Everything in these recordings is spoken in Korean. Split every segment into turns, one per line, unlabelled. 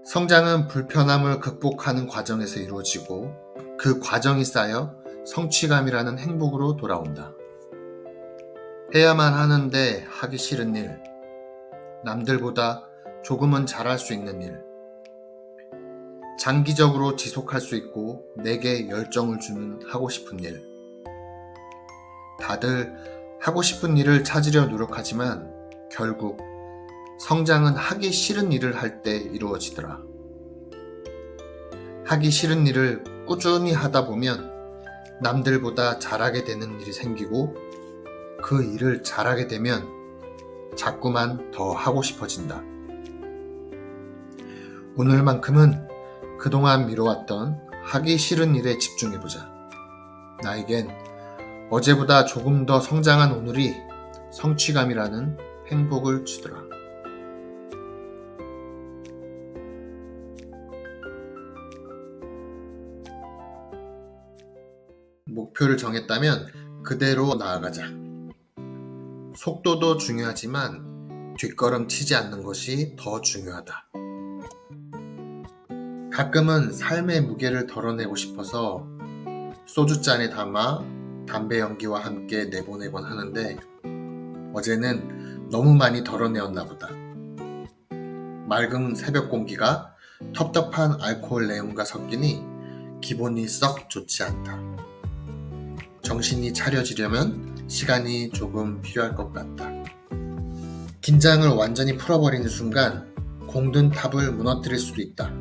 성장은 불편함을 극복하는 과정에서 이루어지고 그 과정이 쌓여 성취감이라는 행복으로 돌아온다. 해야만 하는데 하기 싫은 일, 남들보다 조금은 잘할 수 있는 일, 장기적으로 지속할 수 있고 내게 열정을 주는 하고 싶은 일. 다들 하고 싶은 일을 찾으려 노력하지만 결국 성장은 하기 싫은 일을 할 때 이루어지더라. 하기 싫은 일을 꾸준히 하다 보면 남들보다 잘하게 되는 일이 생기고 그 일을 잘하게 되면 자꾸만 더 하고 싶어진다. 오늘만큼은 그동안 미뤄왔던 하기 싫은 일에 집중해보자. 나에겐 어제보다 조금 더 성장한 오늘이 성취감이라는 행복을 주더라. 목표를 정했다면 그대로 나아가자. 속도도 중요하지만 뒷걸음 치지 않는 것이 더 중요하다. 가끔은 삶의 무게를 덜어내고 싶어서 소주잔에 담아 담배 연기와 함께 내보내곤 하는데 어제는 너무 많이 덜어내었나 보다. 맑은 새벽 공기가 텁텁한 알코올 내음과 섞이니 기분이 썩 좋지 않다. 정신이 차려지려면 시간이 조금 필요할 것 같다. 긴장을 완전히 풀어버리는 순간 공든 탑을 무너뜨릴 수도 있다.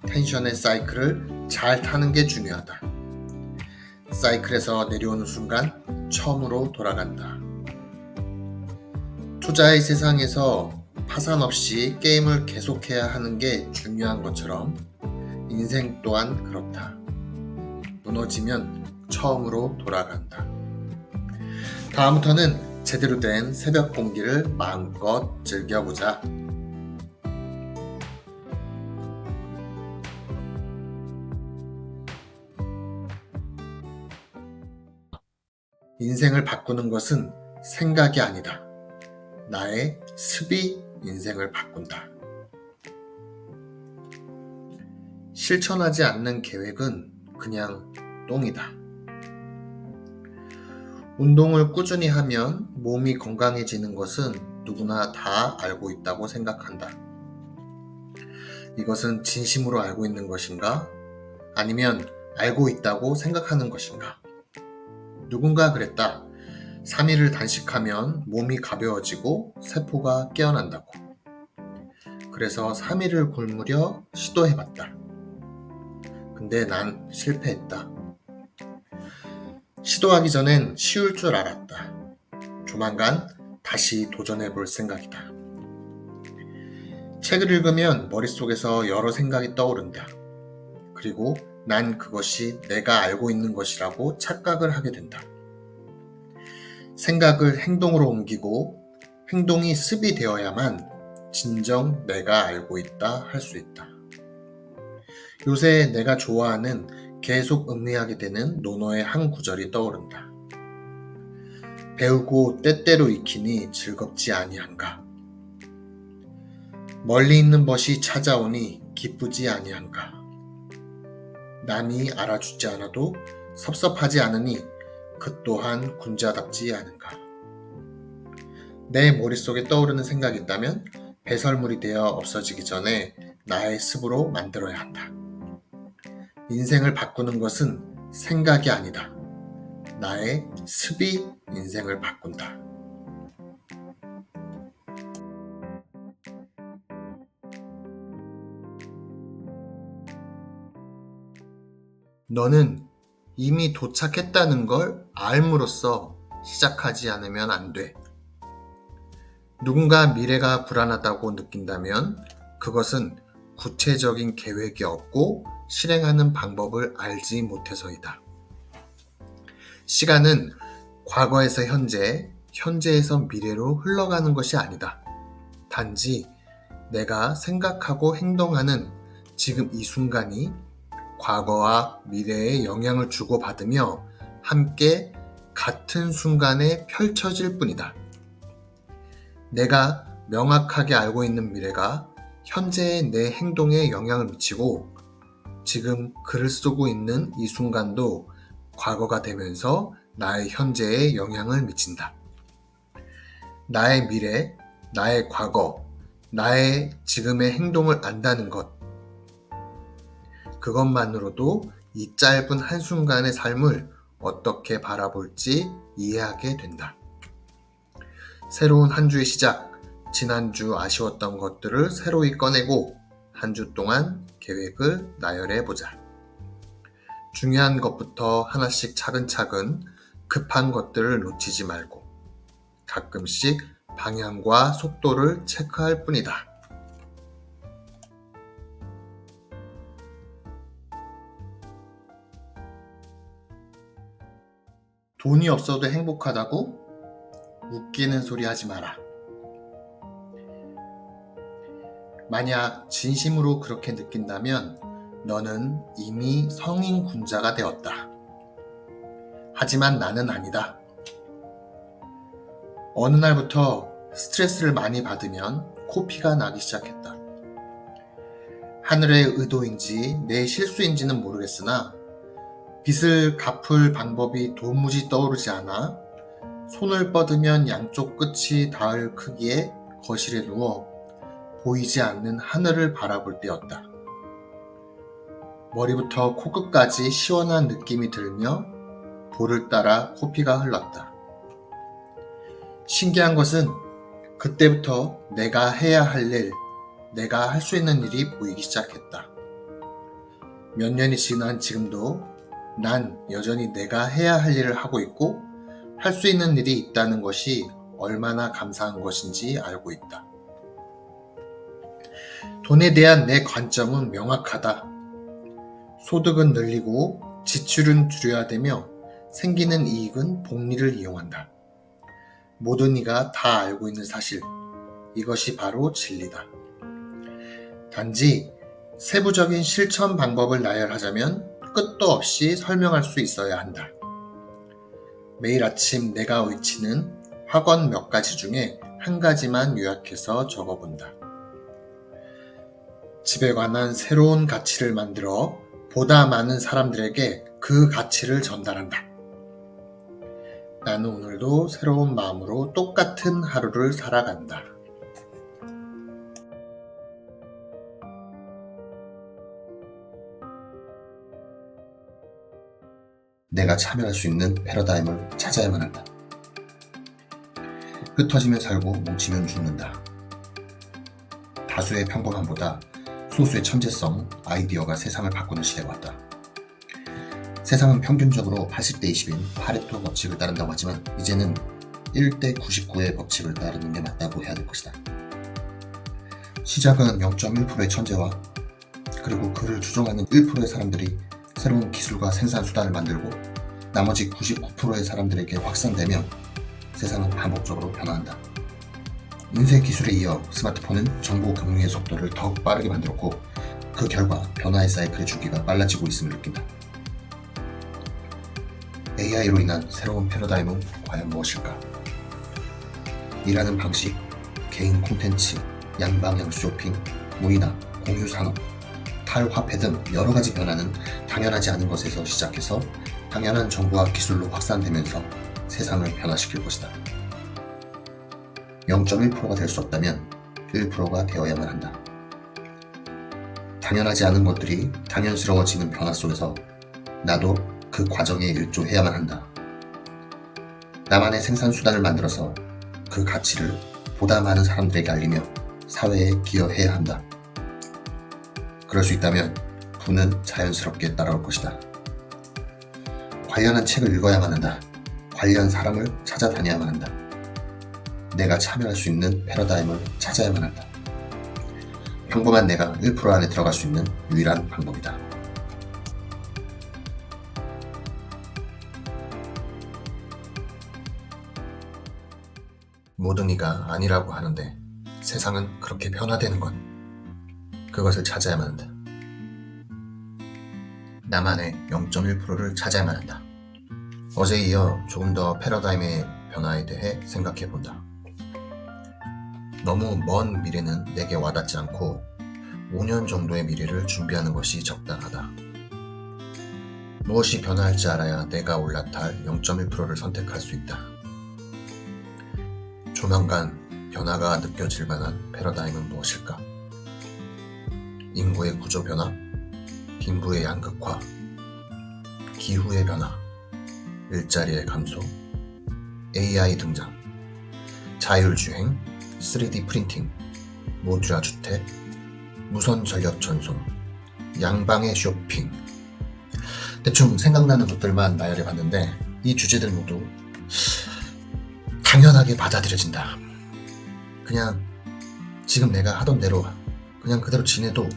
텐션의 사이클을 잘 타는 게 중요하다. 사이클에서 내려오는 순간 처음으로 돌아간다. 투자의 세상에서 파산 없이 게임을 계속해야 하는 게 중요한 것처럼 인생 또한 그렇다. 무너지면 처음으로 돌아간다. 다음부터는 제대로 된 새벽 공기를 마음껏 즐겨보자. 인생을 바꾸는 것은 생각이 아니다. 나의 습이 인생을 바꾼다. 실천하지 않는 계획은 그냥 똥이다. 운동을 꾸준히 하면 몸이 건강해지는 것은 누구나 다 알고 있다고 생각한다. 이것은 진심으로 알고 있는 것인가? 아니면 알고 있다고 생각하는 것인가? 누군가 그랬다. 3일을 단식하면 몸이 가벼워지고 세포가 깨어난다고. 그래서 3일을 굶으려 시도해봤다. 근데 난 실패했다. 시도하기 전엔 쉬울 줄 알았다. 조만간 다시 도전해볼 생각이다. 책을 읽으면 머릿속에서 여러 생각이 떠오른다. 그리고 난 그것이 내가 알고 있는 것이라고 착각을 하게 된다. 생각을 행동으로 옮기고 행동이 습이 되어야만 진정 내가 알고 있다 할 수 있다. 요새 내가 좋아하는 계속 음미하게 되는 논어의 한 구절이 떠오른다. 배우고 때때로 익히니 즐겁지 아니한가. 멀리 있는 벗이 찾아오니 기쁘지 아니한가. 남이 알아주지 않아도 섭섭하지 않으니 그 또한 군자답지 않은가. 내 머릿속에 떠오르는 생각이 있다면 배설물이 되어 없어지기 전에 나의 습으로 만들어야 한다. 인생을 바꾸는 것은 생각이 아니다. 나의 습이 인생을 바꾼다. 너는 이미 도착했다는 걸 알므로써 시작하지 않으면 안 돼. 누군가 미래가 불안하다고 느낀다면 그것은 구체적인 계획이 없고 실행하는 방법을 알지 못해서이다. 시간은 과거에서 현재, 현재에서 미래로 흘러가는 것이 아니다. 단지 내가 생각하고 행동하는 지금 이 순간이 과거와 미래에 영향을 주고받으며 함께 같은 순간에 펼쳐질 뿐이다. 내가 명확하게 알고 있는 미래가 현재의 내 행동에 영향을 미치고 지금 글을 쓰고 있는 이 순간도 과거가 되면서 나의 현재에 영향을 미친다. 나의 미래, 나의 과거, 나의 지금의 행동을 안다는 것. 그것만으로도 이 짧은 한순간의 삶을 어떻게 바라볼지 이해하게 된다. 새로운 한 주의 시작, 지난주 아쉬웠던 것들을 새로이 꺼내고 한 주 동안 계획을 나열해보자. 중요한 것부터 하나씩 차근차근 급한 것들을 놓치지 말고 가끔씩 방향과 속도를 체크할 뿐이다. 돈이 없어도 행복하다고? 웃기는 소리 하지 마라. 만약 진심으로 그렇게 느낀다면 너는 이미 성인 군자가 되었다. 하지만 나는 아니다. 어느 날부터 스트레스를 많이 받으면 코피가 나기 시작했다. 하늘의 의도인지 내 실수인지는 모르겠으나 빚을 갚을 방법이 도무지 떠오르지 않아 손을 뻗으면 양쪽 끝이 닿을 크기의 거실에 누워 보이지 않는 하늘을 바라볼 때였다. 머리부터 코끝까지 시원한 느낌이 들며 볼을 따라 코피가 흘렀다. 신기한 것은 그때부터 내가 해야 할 일, 내가 할 수 있는 일이 보이기 시작했다. 몇 년이 지난 지금도 난 여전히 내가 해야 할 일을 하고 있고 할 수 있는 일이 있다는 것이 얼마나 감사한 것인지 알고 있다. 돈에 대한 내 관점은 명확하다. 소득은 늘리고 지출은 줄여야 되며 생기는 이익은 복리를 이용한다. 모든 이가 다 알고 있는 사실, 이것이 바로 진리다. 단지 세부적인 실천 방법을 나열하자면 끝도 없이 설명할 수 있어야 한다. 매일 아침 내가 외치는 학원 몇 가지 중에 한 가지만 요약해서 적어본다. 집에 관한 새로운 가치를 만들어 보다 많은 사람들에게 그 가치를 전달한다. 나는 오늘도 새로운 마음으로 똑같은 하루를 살아간다. 내가 참여할 수 있는 패러다임을 찾아야만 한다. 흩어지면 살고 뭉치면 죽는다. 다수의 평범함보다 소수의 천재성, 아이디어가 세상을 바꾸는 시대가 왔다. 세상은 평균적으로 80대 20인 파레토 법칙을 따른다고 하지만 이제는 1대 99의 법칙을 따르는 게 맞다고 해야 될 것이다. 시작은 0.1%의 천재와 그리고 그를 추종하는 1%의 사람들이 새로운 기술과 생산 수단을 만들고 나머지 99%의 사람들에게 확산되며 세상은 반복적으로 변화한다. 인쇄 기술에 이어 스마트폰은 정보 공유의 속도를 더욱 빠르게 만들었고 그 결과 변화의 사이클의 주기가 빨라지고 있음을 느낀다. AI로 인한 새로운 패러다임은 과연 무엇일까? 일하는 방식, 개인 콘텐츠, 양방향 쇼핑, 문의나 공유 산업, 탈화폐 등 여러 가지 변화는 당연하지 않은 것에서 시작해서 당연한 정보와 기술로 확산되면서 세상을 변화시킬 것이다. 0.1%가 될 수 없다면 1%가 되어야만 한다. 당연하지 않은 것들이 당연스러워지는 변화 속에서 나도 그 과정에 일조해야만 한다. 나만의 생산수단을 만들어서 그 가치를 보다 많은 사람들에게 알리며 사회에 기여해야 한다. 그럴 수 있다면 부는 자연스럽게 따라올 것이다. 관련한 책을 읽어야만 한다. 관련 사람을 찾아다녀야만 한다. 내가 참여할 수 있는 패러다임을 찾아야만 한다. 평범한 내가 1% 안에 들어갈 수 있는 유일한 방법이다. 모든 이가 아니라고 하는데 세상은 그렇게 변화되는 것. 그것을 찾아야만 한다. 나만의 0.1%를 찾아야만 한다. 어제에 이어 조금 더 패러다임의 변화에 대해 생각해 본다. 너무 먼 미래는 내게 와닿지 않고 5년 정도의 미래를 준비하는 것이 적당하다. 무엇이 변화할지 알아야 내가 올라탈 0.1%를 선택할 수 있다. 조만간 변화가 느껴질 만한 패러다임은 무엇일까? 인구의 구조 변화, 빈부의 양극화, 기후의 변화, 일자리의 감소, AI 등장, 자율주행, 3D 프린팅, 모듈화 주택, 무선 전력 전송, 양방의 쇼핑. 대충 생각나는 것들만 나열해봤는데 이 주제들 모두 당연하게 받아들여진다. 그냥 지금 내가 하던 대로 그냥 그대로 지내도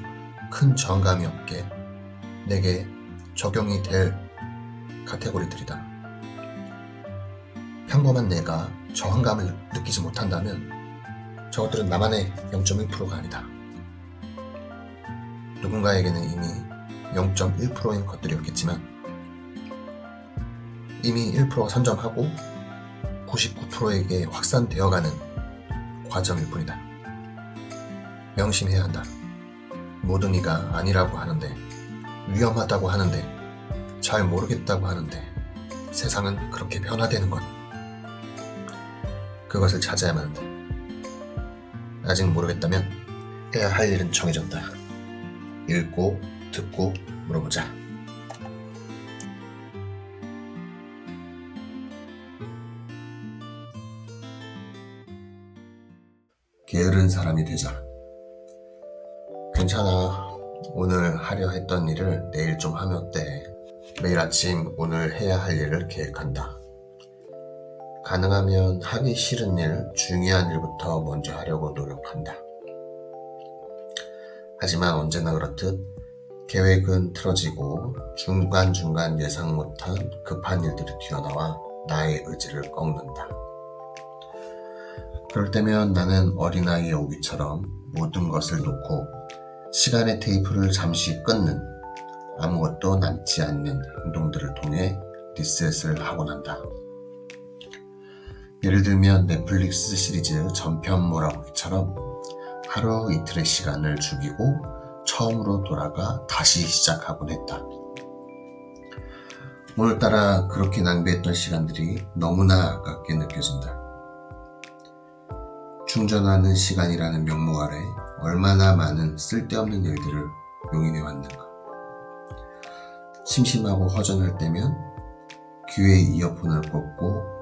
큰 저항감이 없게 내게 적용이 될 카테고리들이다. 평범한 내가 저항감을 느끼지 못한다면 저것들은 나만의 0.1%가 아니다. 누군가에게는 이미 0.1%인 것들이었겠지만 이미 1% 선점하고 99%에게 확산되어가는 과정일 뿐이다. 명심해야 한다. 모든 이가 아니라고 하는데, 위험하다고 하는데, 잘 모르겠다고 하는데 세상은 그렇게 변화되는 것. 그것을 찾아야만 한다. 아직 모르겠다면 해야 할 일은 정해졌다. 읽고 듣고 물어보자. 게으른 사람이 되자. 괜찮아. 오늘 하려 했던 일을 내일 좀 하면 어때? 매일 아침 오늘 해야 할 일을 계획한다. 가능하면 하기 싫은 일, 중요한 일부터 먼저 하려고 노력한다. 하지만 언제나 그렇듯 계획은 틀어지고 중간중간 예상 못한 급한 일들이 튀어나와 나의 의지를 꺾는다. 그럴 때면 나는 어린아이의 오기처럼 모든 것을 놓고 시간의 테이프를 잠시 끊는, 아무것도 남지 않는 행동들을 통해 리셋을 하곤 한다. 예를 들면 넷플릭스 시리즈 전편 몰아보기처럼 하루 이틀의 시간을 죽이고 처음으로 돌아가 다시 시작하곤 했다. 오늘따라 그렇게 낭비했던 시간들이 너무나 아깝게 느껴진다. 충전하는 시간이라는 명목 아래 얼마나 많은 쓸데없는 일들을 용인해왔는가. 심심하고 허전할 때면 귀에 이어폰을 꽂고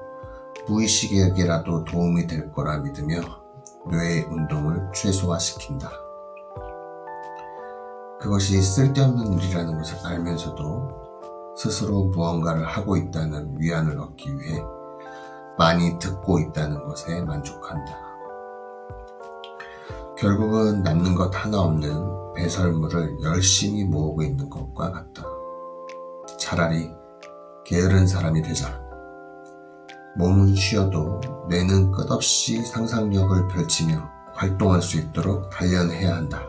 무의식에게라도 도움이 될 거라 믿으며 뇌의 운동을 최소화시킨다. 그것이 쓸데없는 일이라는 것을 알면서도 스스로 무언가를 하고 있다는 위안을 얻기 위해 많이 듣고 있다는 것에 만족한다. 결국은 남는 것 하나 없는 배설물을 열심히 모으고 있는 것과 같다. 차라리 게으른 사람이 되자. 몸은 쉬어도 뇌는 끝없이 상상력을 펼치며 활동할 수 있도록 단련해야 한다.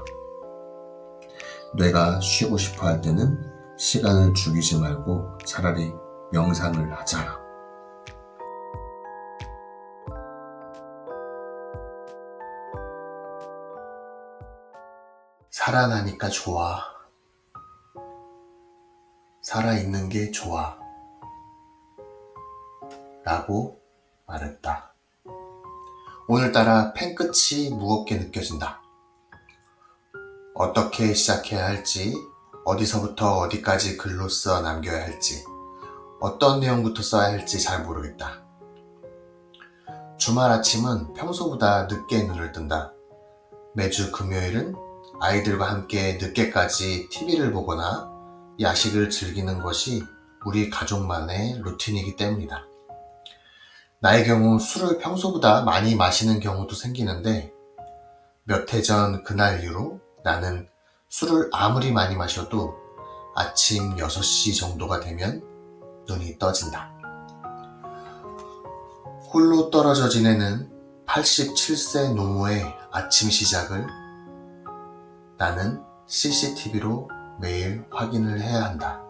뇌가 쉬고 싶어 할 때는 시간을 죽이지 말고 차라리 명상을 하자. 살아나니까 좋아. 살아있는 게 좋아. 라고 말했다. 오늘따라 펜 끝이 무겁게 느껴진다. 어떻게 시작해야 할지, 어디서부터 어디까지 글로 써 남겨야 할지, 어떤 내용부터 써야 할지 잘 모르겠다. 주말 아침은 평소보다 늦게 눈을 뜬다. 매주 금요일은 아이들과 함께 늦게까지 TV를 보거나 야식을 즐기는 것이 우리 가족만의 루틴이기 때문이다. 나의 경우 술을 평소보다 많이 마시는 경우도 생기는데 몇 해 전 그날 이후로 나는 술을 아무리 많이 마셔도 아침 6시 정도가 되면 눈이 떠진다. 홀로 떨어져 지내는 87세 노모의 아침 시작을 나는 CCTV로 매일 확인을 해야 한다.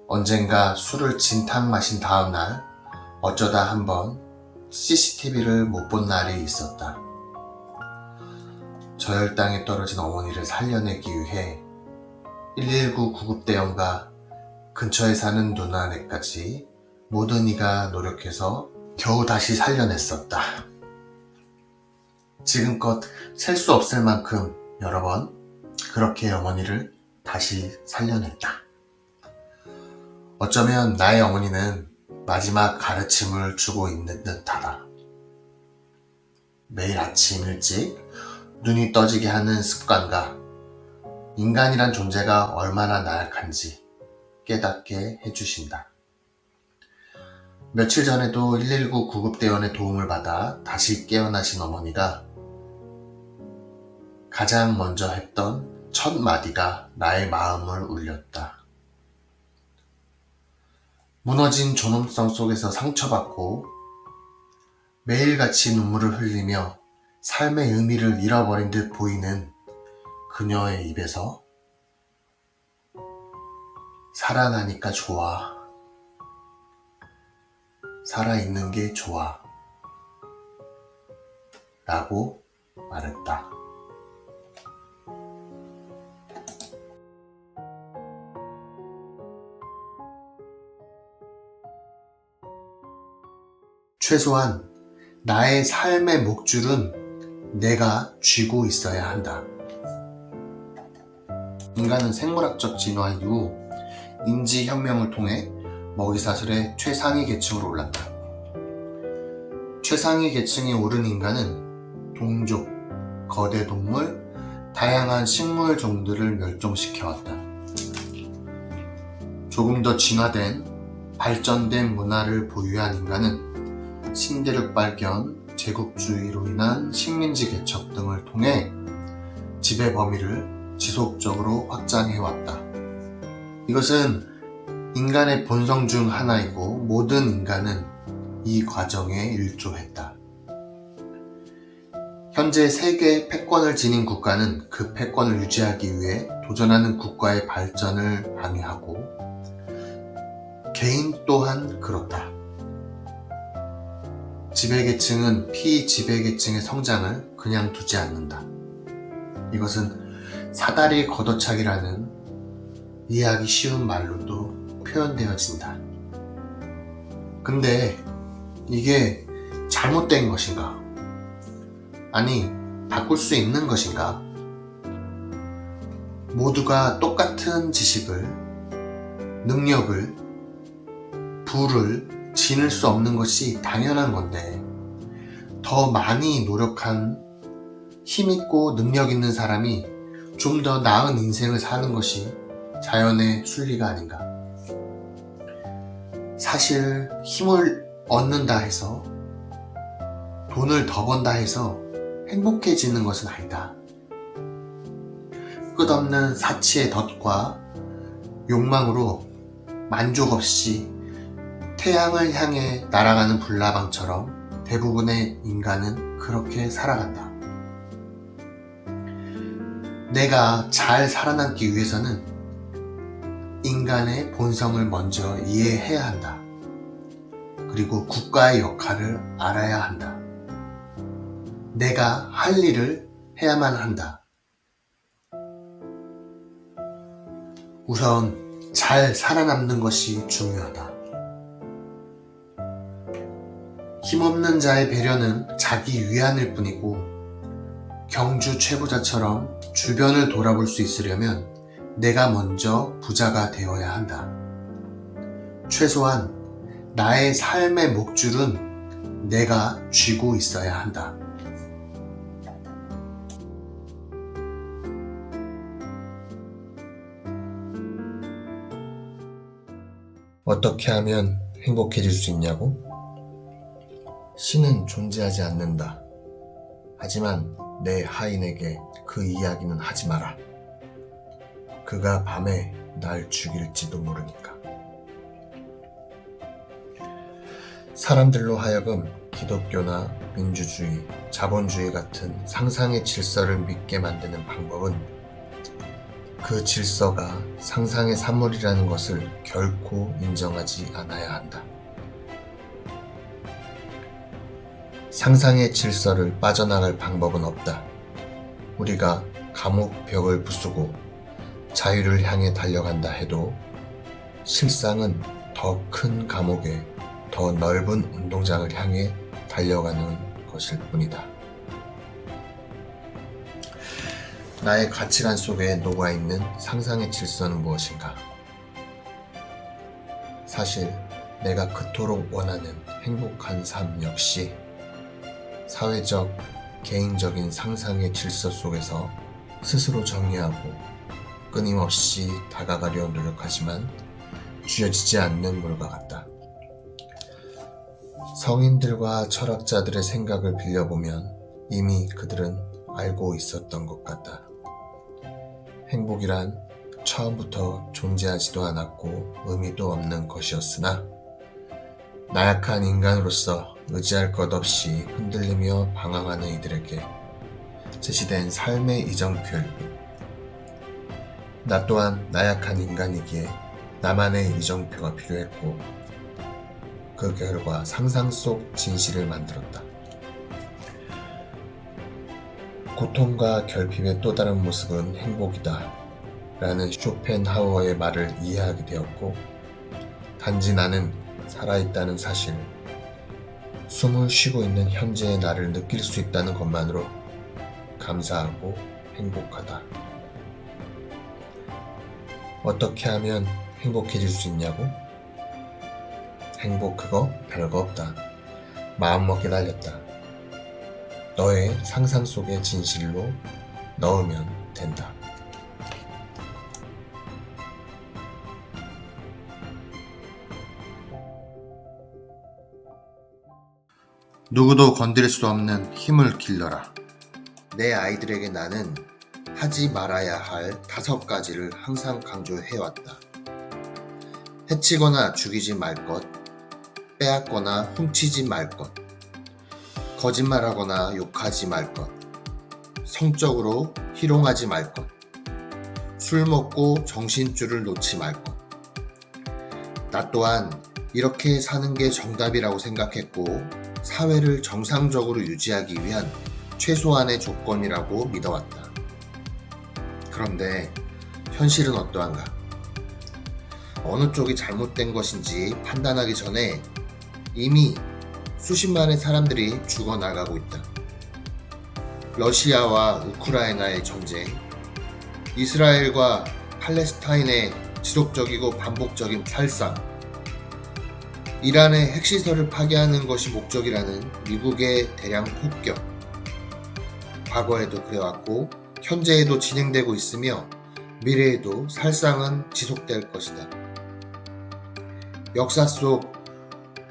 언젠가 술을 진탕 마신 다음날 어쩌다 한번 CCTV를 못 본 날이 있었다. 저혈당에 떨어진 어머니를 살려내기 위해 119 구급대원과 근처에 사는 누나네까지 모든 이가 노력해서 겨우 다시 살려냈었다. 지금껏 셀 수 없을 만큼 여러 번 그렇게 어머니를 다시 살려냈다. 어쩌면 나의 어머니는 마지막 가르침을 주고 있는 듯하다. 매일 아침 일찍 눈이 떠지게 하는 습관과 인간이란 존재가 얼마나 나약한지 깨닫게 해주신다. 며칠 전에도 119 구급대원의 도움을 받아 다시 깨어나신 어머니가 가장 먼저 했던 첫 마디가 나의 마음을 울렸다. 무너진 존엄성 속에서 상처받고 매일같이 눈물을 흘리며 삶의 의미를 잃어버린 듯 보이는 그녀의 입에서 살아나니까 좋아. 살아있는 게 좋아. 라고 말했다. 최소한 나의 삶의 목줄은 내가 쥐고 있어야 한다. 인간은 생물학적 진화 이후 인지혁명을 통해 먹이사슬의 최상위 계층으로 올랐다. 최상위 계층에 오른 인간은 동족, 거대 동물, 다양한 식물 종들을 멸종시켜왔다. 조금 더 진화된, 발전된 문화를 보유한 인간은 신대륙 발견, 제국주의로 인한 식민지 개척 등을 통해 지배 범위를 지속적으로 확장해왔다. 이것은 인간의 본성 중 하나이고 모든 인간은 이 과정에 일조했다. 현재 세계 패권을 지닌 국가는 그 패권을 유지하기 위해 도전하는 국가의 발전을 방해하고 개인 또한 그렇다. 지배계층은 피지배계층의 성장을 그냥 두지 않는다. 이것은 사다리 걷어차기라는 이해하기 쉬운 말로도 표현되어진다. 근데 이게 잘못된 것인가? 아니, 바꿀 수 있는 것인가? 모두가 똑같은 지식을, 능력을, 부를 지닐 수 없는 것이 당연한 건데 더 많이 노력한 힘있고 능력 있는 사람이 좀 더 나은 인생을 사는 것이 자연의 순리가 아닌가. 사실 힘을 얻는다 해서 돈을 더 번다 해서 행복해지는 것은 아니다. 끝없는 사치의 덫과 욕망으로 만족 없이 태양을 향해 날아가는 불나방처럼 대부분의 인간은 그렇게 살아간다. 내가 잘 살아남기 위해서는 인간의 본성을 먼저 이해해야 한다. 그리고 국가의 역할을 알아야 한다. 내가 할 일을 해야만 한다. 우선 잘 살아남는 것이 중요하다. 힘없는 자의 배려는 자기 위안일 뿐이고 경주 최부자처럼 주변을 돌아볼 수 있으려면 내가 먼저 부자가 되어야 한다. 최소한 나의 삶의 목줄은 내가 쥐고 있어야 한다. 어떻게 하면 행복해질 수 있냐고? 신은 존재하지 않는다. 하지만 내 하인에게 그 이야기는 하지 마라. 그가 밤에 날 죽일지도 모르니까. 사람들로 하여금 기독교나 민주주의, 자본주의 같은 상상의 질서를 믿게 만드는 방법은 그 질서가 상상의 산물이라는 것을 결코 인정하지 않아야 한다. 상상의 질서를 빠져나갈 방법은 없다. 우리가 감옥 벽을 부수고 자유를 향해 달려간다 해도 실상은 더 큰 감옥에 더 넓은 운동장을 향해 달려가는 것일 뿐이다. 나의 가치관 속에 녹아있는 상상의 질서는 무엇인가? 사실 내가 그토록 원하는 행복한 삶 역시 사회적, 개인적인 상상의 질서 속에서 스스로 정의하고 끊임없이 다가가려 노력하지만 쥐어지지 않는 물과 같다. 성인들과 철학자들의 생각을 빌려보면 이미 그들은 알고 있었던 것 같다. 행복이란 처음부터 존재하지도 않았고 의미도 없는 것이었으나 나약한 인간으로서 의지할 것 없이 흔들리며 방황하는 이들에게 제시된 삶의 이정표일 뿐. 나 또한 나약한 인간이기에 나만의 이정표가 필요했고 그 결과 상상 속 진실을 만들었다. 고통과 결핍의 또 다른 모습은 행복이다 라는 쇼펜하우어의 말을 이해하게 되었고 단지 나는 살아있다는 사실, 숨을 쉬고 있는 현재의 나를 느낄 수 있다는 것만으로 감사하고 행복하다. 어떻게 하면 행복해질 수 있냐고? 행복 그거 별거 없다. 마음먹기 달렸다. 너의 상상 속의 진실로 넣으면 된다. 누구도 건드릴 수 없는 힘을 길러라. 내 아이들에게 나는 하지 말아야 할 5가지를 항상 강조해왔다. 해치거나 죽이지 말 것, 빼앗거나 훔치지 말 것, 거짓말하거나 욕하지 말 것, 성적으로 희롱하지 말 것, 술 먹고 정신줄을 놓지 말 것. 나 또한 이렇게 사는 게 정답이라고 생각했고 사회를 정상적으로 유지하기 위한 최소한의 조건이라고 믿어왔다. 그런데 현실은 어떠한가? 어느 쪽이 잘못된 것인지 판단하기 전에 이미 수십만의 사람들이 죽어나가고 있다. 러시아와 우크라이나의 전쟁, 이스라엘과 팔레스타인의 지속적이고 반복적인 살상, 이란의 핵시설을 파괴하는 것이 목적이라는 미국의 대량 폭격, 과거에도 그래왔고 현재에도 진행되고 있으며 미래에도 살상은 지속될 것이다. 역사 속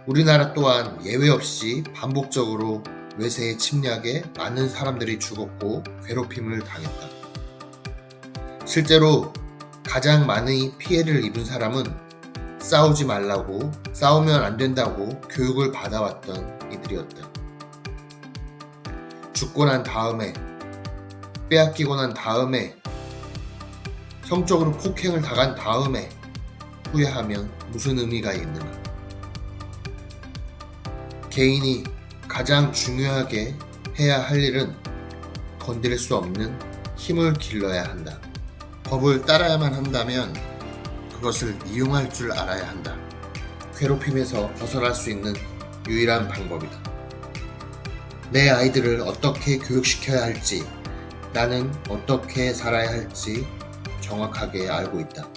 우리나라 또한 예외 없이 반복적으로 외세의 침략에 많은 사람들이 죽었고 괴롭힘을 당했다. 실제로 가장 많이 피해를 입은 사람은 싸우지 말라고, 싸우면 안 된다고 교육을 받아왔던 이들이었다. 죽고 난 다음에, 빼앗기고 난 다음에, 성적으로 폭행을 당한 다음에 후회하면 무슨 의미가 있는가? 개인이 가장 중요하게 해야 할 일은 건드릴 수 없는 힘을 길러야 한다. 법을 따라야만 한다면 그것을 이용할 줄 알아야 한다. 괴롭힘에서 벗어날 수 있는 유일한 방법이다. 내 아이들을 어떻게 교육시켜야 할지, 나는 어떻게 살아야 할지 정확하게 알고 있다.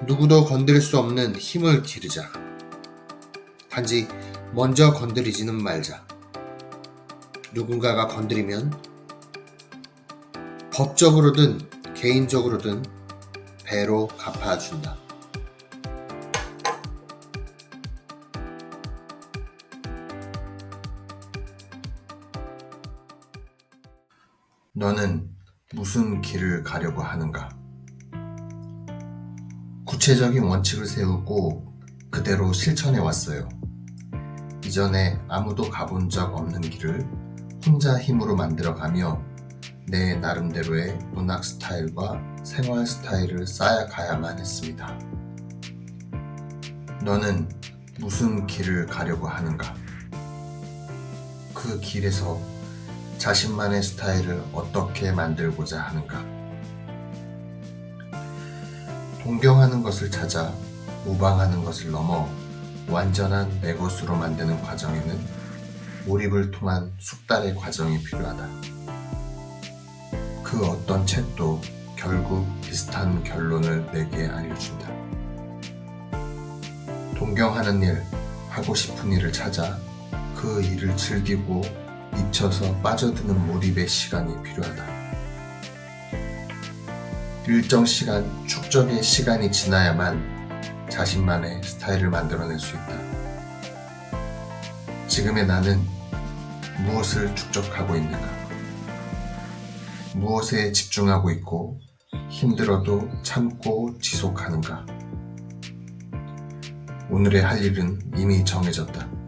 누구도 건드릴 수 없는 힘을 기르자. 단지 먼저 건드리지는 말자. 누군가가 건드리면 법적으로든 개인적으로든 배로 갚아준다. 너는 무슨 길을 가려고 하는가? 구체적인 원칙을 세우고 그대로 실천해 왔어요. 이전에 아무도 가본 적 없는 길을 혼자 힘으로 만들어가며 내 나름대로의 문학 스타일과 생활 스타일을 쌓아가야만 했습니다. 너는 무슨 길을 가려고 하는가? 그 길에서 자신만의 스타일을 어떻게 만들고자 하는가? 동경하는 것을 찾아 모방하는 것을 넘어 완전한 내 것으로 만드는 과정에는 몰입을 통한 숙달의 과정이 필요하다. 그 어떤 책도 결국 비슷한 결론을 내게 알려준다. 동경하는 일, 하고 싶은 일을 찾아 그 일을 즐기고 미쳐서 빠져드는 몰입의 시간이 필요하다. 일정 시간, 축적의 시간이 지나야만 자신만의 스타일을 만들어낼 수 있다. 지금의 나는 무엇을 축적하고 있는가? 무엇에 집중하고 있고 힘들어도 참고 지속하는가? 오늘의 할 일은 이미 정해졌다.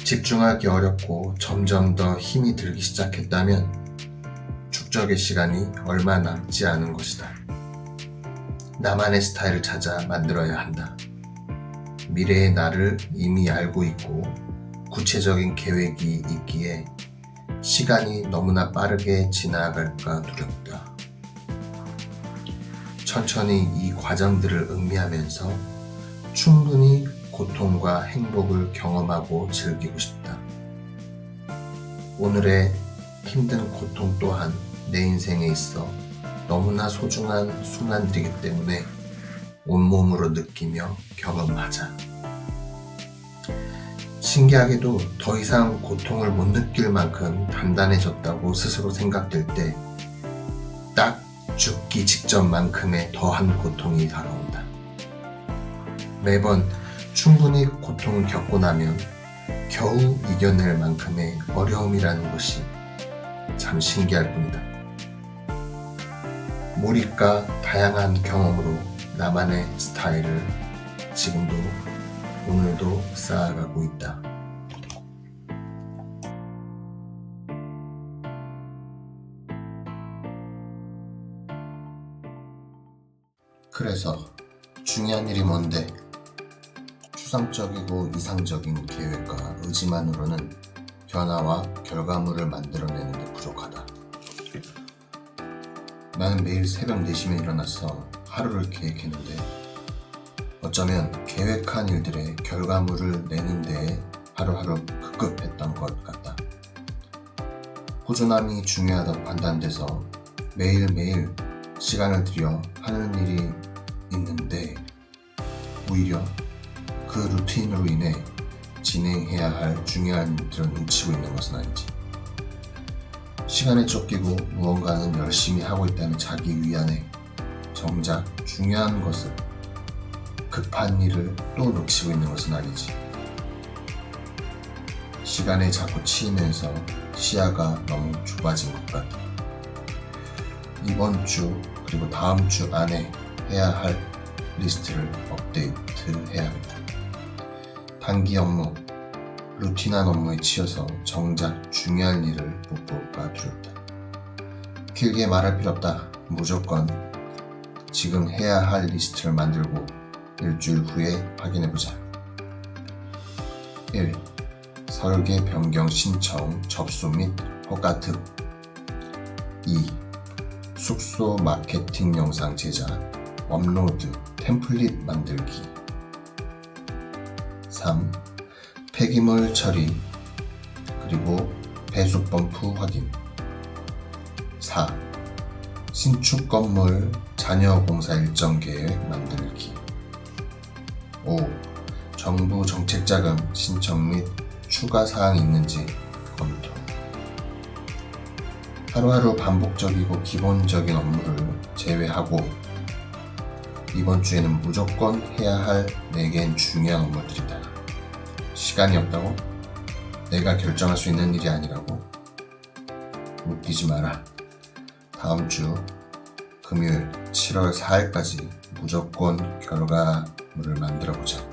집중하기 어렵고 점점 더 힘이 들기 시작했다면 축적의 시간이 얼마 남지 않은 것이다. 나만의 스타일을 찾아 만들어야 한다. 미래의 나를 이미 알고 있고 구체적인 계획이 있기에 시간이 너무나 빠르게 지나갈까 두렵다. 천천히 이 과정들을 음미하면서 충분히 고통과 행복을 경험하고 즐기고 싶다. 오늘의 힘든 고통 또한 내 인생에 있어 너무나 소중한 순간들이기 때문에 온몸으로 느끼며 경험하자. 신기하게도 더 이상 고통을 못 느낄 만큼 단단해졌다고 스스로 생각될 때 딱 죽기 직전만큼의 더한 고통이 다가온다. 매번 충분히 고통을 겪고 나면 겨우 이겨낼 만큼의 어려움이라는 것이 참 신기할 뿐이다. 몰입과 다양한 경험으로 나만의 스타일을 지금도 오늘도 쌓아가고 있다. 그래서 중요한 일이 뭔데? 추상적이고 이상적인 계획과 의지만으로는 변화와 결과물을 만들어내는데 부족하다. 나는 매일 새벽 4시에 일어나서 하루를 계획했는데 어쩌면 계획한 일들의 결과물을 내는 데에 하루하루 급급했던 것 같다. 꾸준함이 중요하다고 판단돼서 매일매일 시간을 들여 하는 일이 있는데 오히려 그 루틴으로 인해 진행해야 할 중요한 일들은 놓치고 있는 것은 아닌지. 시간에 쫓기고 무언가는 열심히 하고 있다는 자기 위안에 정작 중요한 것을, 급한 일을 또 놓치고 있는 것은 아니지. 시간에 자꾸 치이면서 시야가 너무 좁아진 것 같아. 이번 주 그리고 다음 주 안에 해야 할 리스트를 업데이트해야겠다. 단기 업무, 루틴한 업무에 치여서 정작 중요한 일을 못 볼까 두렵다. 길게 말할 필요 없다. 무조건 지금 해야 할 리스트를 만들고 일주일 후에 확인해보자. 1. 설계 변경 신청 접수 및 허가 등. 2. 숙소 마케팅 영상 제작, 업로드, 템플릿 만들기. 3. 폐기물 처리 그리고 배수 펌프 확인. 4. 신축 건물 잔여 공사 일정 계획 만들기. 5. 정부 정책자금 신청 및 추가 사항이 있는지 검토. 하루하루 반복적이고 기본적인 업무를 제외하고 이번 주에는 무조건 해야 할 4개는 중요한 업무들이다. 시간이 없다고? 내가 결정할 수 있는 일이 아니라고? 웃기지 마라. 다음 주 금요일 7월 4일까지 무조건 결과물을 만들어보자.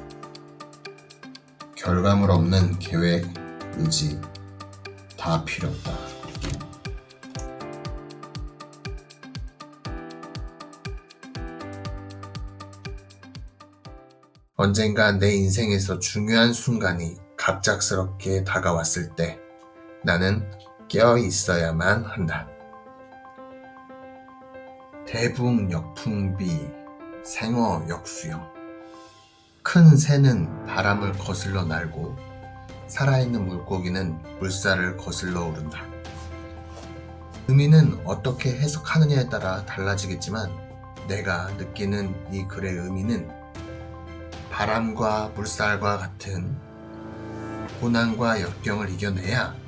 결과물 없는 계획, 의지 다 필요 없다. 언젠가 내 인생에서 중요한 순간이 갑작스럽게 다가왔을 때 나는 깨어 있어야만 한다. 대붕 역풍비, 생어 역수영. 큰 새는 바람을 거슬러 날고 살아있는 물고기는 물살을 거슬러 오른다. 의미는 어떻게 해석하느냐에 따라 달라지겠지만 내가 느끼는 이 글의 의미는 바람과 물살과 같은 고난과 역경을 이겨내야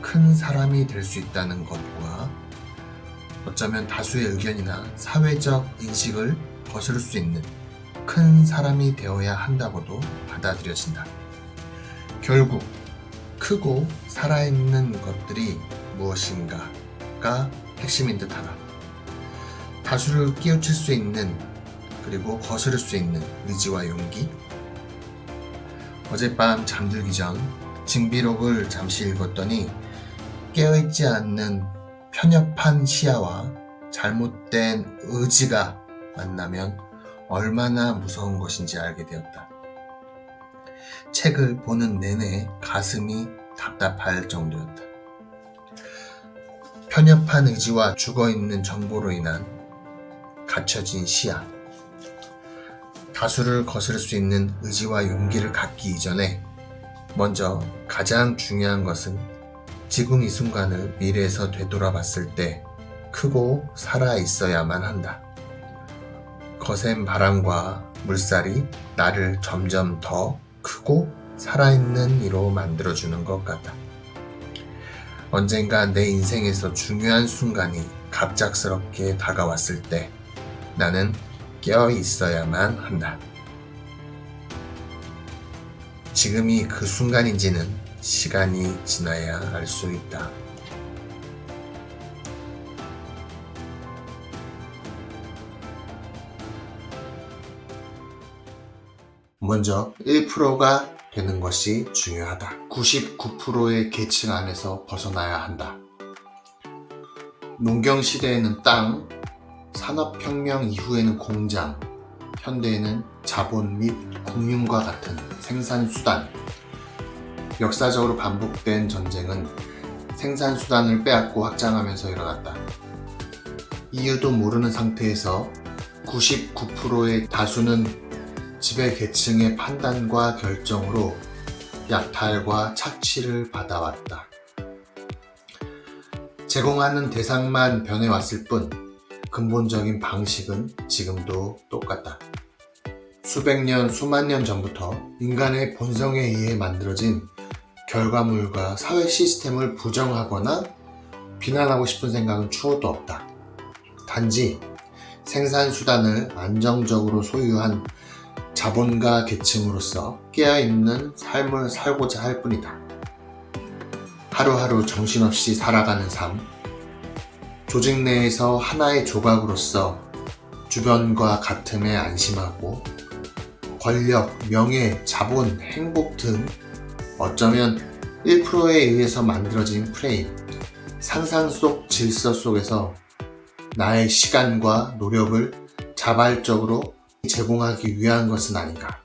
큰 사람이 될 수 있다는 것과 어쩌면 다수의 의견이나 사회적 인식을 거스를 수 있는 큰 사람이 되어야 한다고도 받아들여진다. 결국 크고 살아있는 것들이 무엇인가가 핵심인 듯하다. 다수를 끼우칠 수 있는 그리고 거스를 수 있는 의지와 용기. 어젯밤 잠들기 전 징비록을 잠시 읽었더니 깨어있지 않는 편협한 시야와 잘못된 의지가 만나면 얼마나 무서운 것인지 알게 되었다. 책을 보는 내내 가슴이 답답할 정도였다. 편협한 의지와 죽어있는 정보로 인한 갇혀진 시야. 다수를 거스를 수 있는 의지와 용기를 갖기 이전에 먼저 가장 중요한 것은 지금 이 순간을 미래에서 되돌아봤을 때 크고 살아있어야만 한다. 거센 바람과 물살이 나를 점점 더 크고 살아있는 이로 만들어주는 것 같다. 언젠가 내 인생에서 중요한 순간이 갑작스럽게 다가왔을 때 나는 깨어 있어야만 한다. 지금이 그 순간인지는 시간이 지나야 알 수 있다. 먼저 1%가 되는 것이 중요하다. 99%의 계층 안에서 벗어나야 한다. 농경시대에는 땅, 산업혁명 이후에는 공장, 현대에는 자본 및 공윤과 같은 생산수단. 역사적으로 반복된 전쟁은 생산수단을 빼앗고 확장하면서 일어났다. 이유도 모르는 상태에서 99%의 다수는 지배계층의 판단과 결정으로 약탈과 착취를 받아왔다. 제공하는 대상만 변해왔을 뿐 근본적인 방식은 지금도 똑같다. 수백 년, 수만 년 전부터 인간의 본성에 의해 만들어진 결과물과 사회 시스템을 부정하거나 비난하고 싶은 생각은 추호도 없다. 단지 생산수단을 안정적으로 소유한 자본가 계층으로서 깨어있는 삶을 살고자 할 뿐이다. 하루하루 정신없이 살아가는 삶, 조직 내에서 하나의 조각으로서 주변과 같음에 안심하고 권력, 명예, 자본, 행복 등 어쩌면 1%에 의해서 만들어진 프레임, 상상 속 질서 속에서 나의 시간과 노력을 자발적으로 제공하기 위한 것은 아닌가.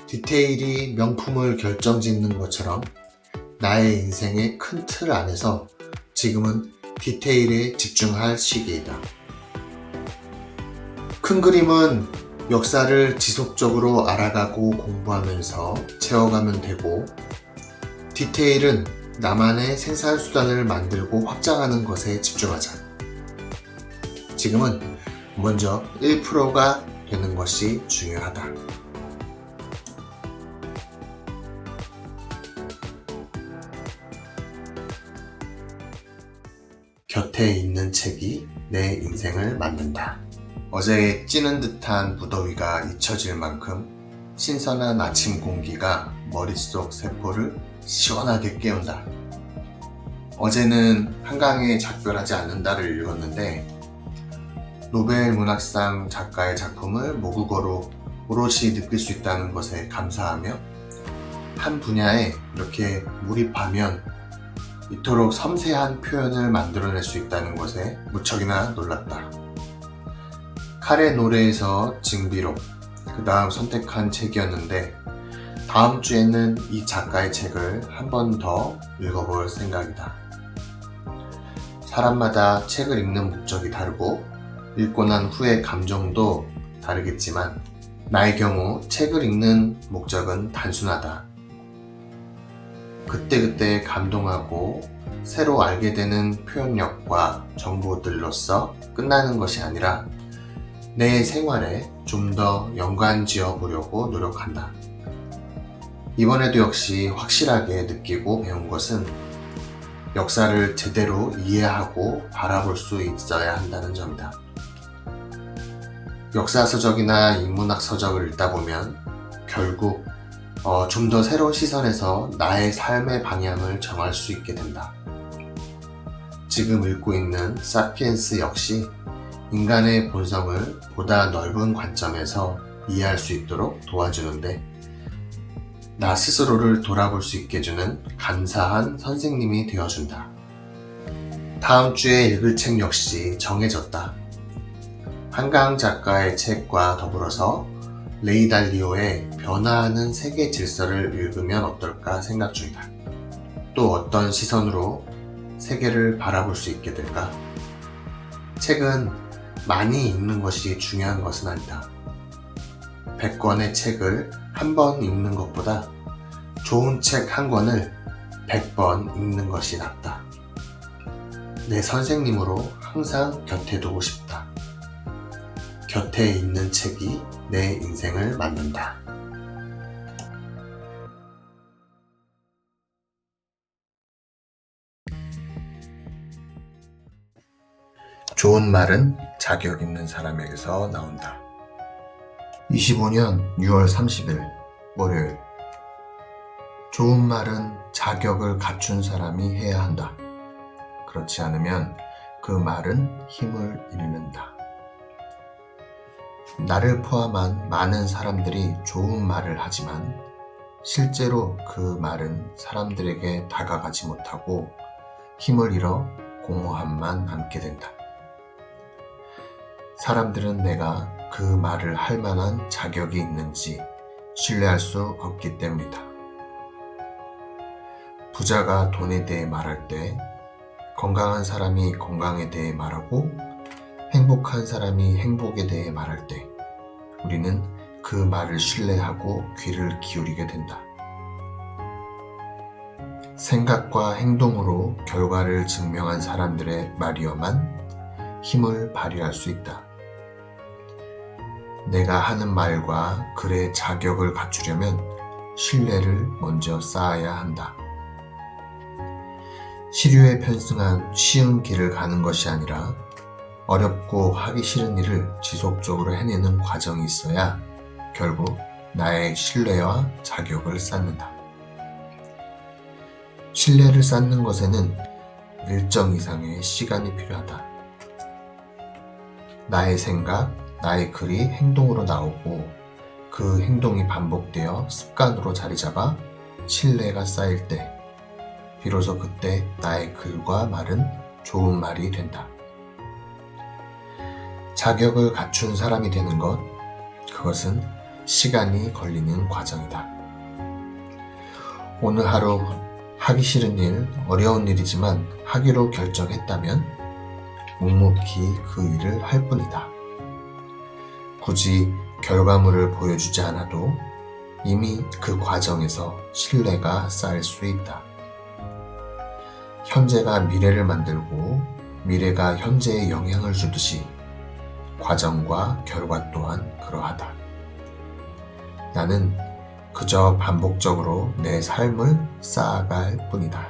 디테일이 명품을 결정짓는 것처럼 나의 인생의 큰 틀 안에서 지금은 디테일에 집중할 시기이다. 큰 그림은 역사를 지속적으로 알아가고 공부하면서 채워가면 되고, 디테일은 나만의 생산수단을 만들고 확장하는 것에 집중하자. 지금은 먼저 1%가 되는 것이 중요하다. 곁에 있는 책이 내 인생을 만든다. 어제 찌는 듯한 무더위가 잊혀질 만큼 신선한 아침 공기가 머릿속 세포를 시원하게 깨운다. 어제는 한강에 작별하지 않는다를 읽었는데 노벨 문학상 작가의 작품을 모국어로 오롯이 느낄 수 있다는 것에 감사하며 한 분야에 이렇게 몰입하면 이토록 섬세한 표현을 만들어낼 수 있다는 것에 무척이나 놀랐다. 칼의 노래에서 징비록, 그 다음 선택한 책이었는데 다음 주에는 이 작가의 책을 한 번 더 읽어볼 생각이다. 사람마다 책을 읽는 목적이 다르고 읽고 난 후의 감정도 다르겠지만 나의 경우 책을 읽는 목적은 단순하다. 그때그때 감동하고 새로 알게 되는 표현력과 정보들로서 끝나는 것이 아니라 내 생활에 좀 더 연관지어 보려고 노력한다. 이번에도 역시 확실하게 느끼고 배운 것은 역사를 제대로 이해하고 바라볼 수 있어야 한다는 점이다. 역사서적이나 인문학 서적을 읽다 보면 결국 좀 더 새로운 시선에서 나의 삶의 방향을 정할 수 있게 된다. 지금 읽고 있는 사피엔스 역시 인간의 본성을 보다 넓은 관점에서 이해할 수 있도록 도와주는데 나 스스로를 돌아볼 수 있게 해주는 감사한 선생님이 되어준다. 다음 주에 읽을 책 역시 정해졌다. 한강 작가의 책과 더불어서 레이 달리오의 변화하는 세계 질서를 읽으면 어떨까 생각 중이다. 또 어떤 시선으로 세계를 바라볼 수 있게 될까? 책은 많이 읽는 것이 중요한 것은 아니다. 100권의 책을 한 번 읽는 것보다 좋은 책 한 권을 100번 읽는 것이 낫다. 내 선생님으로 항상 곁에 두고 싶다. 곁에 있는 책이 내 인생을 만든다. 좋은 말은 자격 있는 사람에게서 나온다. 25년 6월 30일 월요일. 좋은 말은 자격을 갖춘 사람이 해야 한다. 그렇지 않으면 그 말은 힘을 잃는다. 나를 포함한 많은 사람들이 좋은 말을 하지만 실제로 그 말은 사람들에게 다가가지 못하고 힘을 잃어 공허함만 남게 된다. 사람들은 내가 그 말을 할 만한 자격이 있는지 신뢰할 수 없기 때문이다. 부자가 돈에 대해 말할 때, 건강한 사람이 건강에 대해 말하고 행복한 사람이 행복에 대해 말할 때 우리는 그 말을 신뢰하고 귀를 기울이게 된다. 생각과 행동으로 결과를 증명한 사람들의 말이어만 힘을 발휘할 수 있다. 내가 하는 말과 글의 자격을 갖추려면 신뢰를 먼저 쌓아야 한다. 시류에 편승한 쉬운 길을 가는 것이 아니라 어렵고 하기 싫은 일을 지속적으로 해내는 과정이 있어야 결국 나의 신뢰와 자격을 쌓는다. 신뢰를 쌓는 것에는 일정 이상의 시간이 필요하다. 나의 생각, 나의 글이 행동으로 나오고 그 행동이 반복되어 습관으로 자리 잡아 신뢰가 쌓일 때 비로소 그때 나의 글과 말은 좋은 말이 된다. 자격을 갖춘 사람이 되는 것, 그것은 시간이 걸리는 과정이다. 오늘 하루 하기 싫은 일, 어려운 일이지만 하기로 결정했다면 묵묵히 그 일을 할 뿐이다. 굳이 결과물을 보여주지 않아도 이미 그 과정에서 신뢰가 쌓일 수 있다. 현재가 미래를 만들고 미래가 현재에 영향을 주듯이 과정과 결과 또한 그러하다. 나는 그저 반복적으로 내 삶을 쌓아갈 뿐이다.